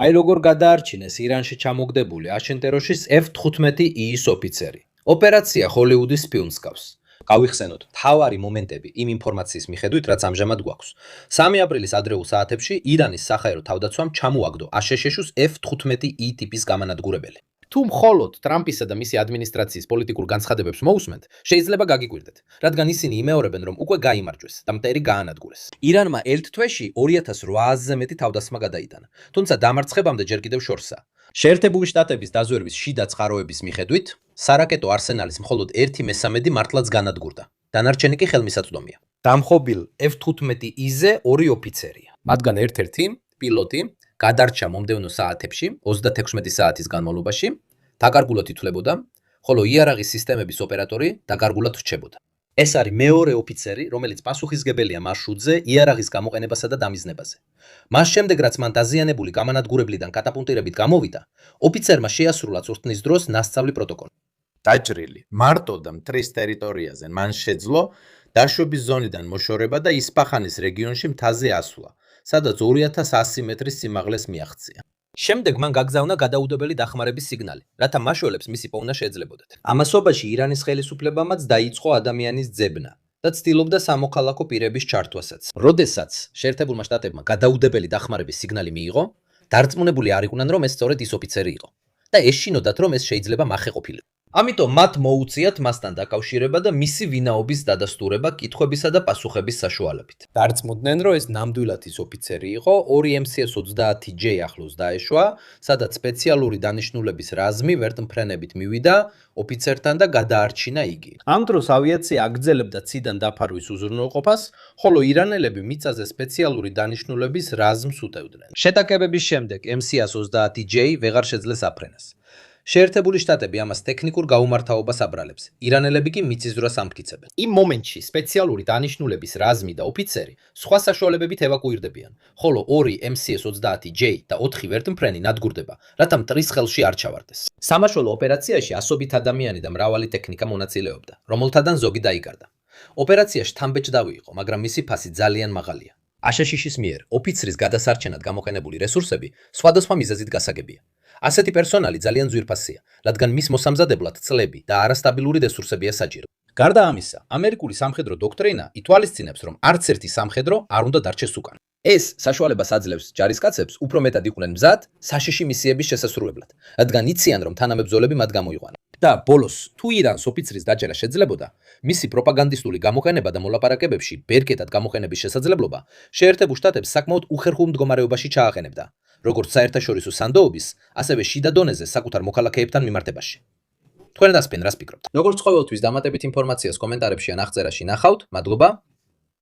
აი როგორ გადაარჩინეს ირანში ჩამოგდებული აშენტეროშის F-15-ის ოფიცერი. ოპერაცია ჰოლივუდის ფილმს გავს. გავიხსენოთ მთავარი მომენტები იმ ინფორმაციის მიხედვით, რაც ამჟამად გვაქვს. 3 აპრილის ადრეულ საათებში ირანის საჰაერო თავდაცვამ ჩამოაგდო აშშ-ს F-15-I ტიპის გამანადგურებელი. თუ მხოლოდ ტრამპისა და მისი ადმინისტრაციის პოლიტიკურ განცხადებებს მოусმენთ, შეიძლება გაგიკვირდეთ, რადგან ისინი იმეორებენ, რომ უკვე გაიმარჯვეს და მტერი გაანადგურეს. ირანმა ერთ თვეში 2800-ზე მეტი თავდასხმა გადაიტანა, თუმცა დამარცხებამდე ჯერ კიდევ შორსაა. შეერთებული შტატების დაზვერვის შიდა წყაროების მიხედვით, სარაკეტო არსენალის მხოლოდ 1/3 მართლაც განადგურდა. დანარჩენი კი ხელმისაწვდომია. დამხობილ F-15-ზე 2 ოფიცერია. მათგან ერთ-ერთი პილოტი გადარჩა მომდევნო საათებში 36 საათის განმავლობაში, დაკარგულად ითვლებოდა, ხოლო იარაღის სისტემების ოპერატორი დაკარგულად რჩებოდა. ეს არის მეორე ოფიცერი, რომელიც პასუხისმგებელია მარშრუტზე იარაღის გამოყენებასა და დამიზნებაზე. მას შემდეგ, რაც მან დაზიანებული გამანადგურებლიდან კატაპულტირებით გამოვიდა, ოფიცერმა შეასრულა წვრთნის დროს ნასწავლი პროტოკოლი. დაჭრილი მარტო და მტრის ტერიტორიაზე მან შეძლო დაშვების ზონიდან მოშორება და ისპახანის რეგიონში მთაზე ასვლა, სადაც 2100 მეტრის სიმაღლეს მიაღწია. შემდეგ მან გაგზავნა გადაუდებელი დახმარების სიგნალი, რათა მაშველებს მისი პოვნა შეეძლებოდათ. ამასობაში ირანის ხელისუფლებამაც დაიწყო ადამიანის ძებნა და ცდილობდა სამოქალაქო პირების ჩართვასაც. როდესაც შეერთებულმა შტატებმა გადაუდებელი დახმარების სიგნალი მიიღო, დარწმუნებული არ იყვნენ, რომ ეს სწორედ ის ოფიცერი იყო და ეშინოდათ, რომ ეს შეიძლება მახე ყოფილიყო. ამიტომ მათ მოუწიათ მასთან დაკავშირება და მისი ვინაობის დადასტურება კითხვებისა და პასუხების საშუალებით. დარწმუნდნენ, რომ ეს ნამდვილად ის ოფიცერი იყო, 2 MCS-30J ახლოს დაეშვა, სადაც სპეციალური დანიშნულების რაზმი ვერტმფრენებით მივიდა ოფიცერთან და გადაარჩინა იგი. ამ დროს ავიაცია აგრძელებდა ციდან დაფარვის უზრუნველყოფას, ხოლო ირანელები მიწაზე სპეციალური დანიშნულების რაზმს უტევდნენ. შეტაკებების შემდეგ MCS-30J ვეღარ შეძლეს აფრენას. შეერთებული შტატები ამას ტექნიკურ გაუმართავობას აბრალებს. ირანელები კი მიწისძვრას ამტკიცებენ. იმ მომენტში სპეციალური დანიშნულების რაზმი და ოფიცერი სხვა საშუალებებით ევაკუირდებიან, ხოლო 2 MCS-30J და 4 ვერტმფრენი ნადგურდება, რათა მტრის ხელში არ ჩავარდეს. სამაშველო ოპერაციაში ასობით ადამიანი და მრავალი ტექნიკა მონაწილეობდა, რომელთაგან ზოგი დაიკარგა. ოპერაციაში თამბეჭდავი იყო, მაგრამ მისი ფასი ძალიან მაღალია. აშშ-ის მიერ ოფიცრის გადასარჩენად გამოყენებული რესურსები სხვადასხვა მიზეზით გასაგებია. ასეთი პერსონალი ძალიან ძვირფასია, რადგან მის მოსამზადებლად წლები და არასტაბილური რესურსებია საჭირო. გარდა ამისა, ამერიკული სამხედრო დოქტრინა ითვალისწინებს, რომ არც ერთი სამხედრო არ უნდა დარჩეს უკან. ეს საშუალებას აძლევს ჯარისკაცებს უფრო მეტად იყვნენ მზად საშიში მისიების შესასრულებლად, რადგან იციან, რომ თანამებრძოლები მათ გამოიყვანა. და ბოლოს, თუ ირანს ოფიცრის დაჭერა შეძლებოდა, მისი პროპაგანდისტული გამოყენება და მოლაპარაკებებში ბერკეტად გამოყენების შესაძლებლობა შეერთებულ შტატებს საკმაოდ უხერხულ მდგომარეობაში ჩააყენებდა, როგორც საერთაშორისო სანდოობის, ასევე შიდა დონეზე საკუთარ მოქალაქეებთან მიმართებაში. თქვენ დასწრენ რას ფიქრობთ? როგორც ყოველთვის დამატებით ინფორმაციას კომენტარებში ან აღწერაში ნახავთ, მადლობა.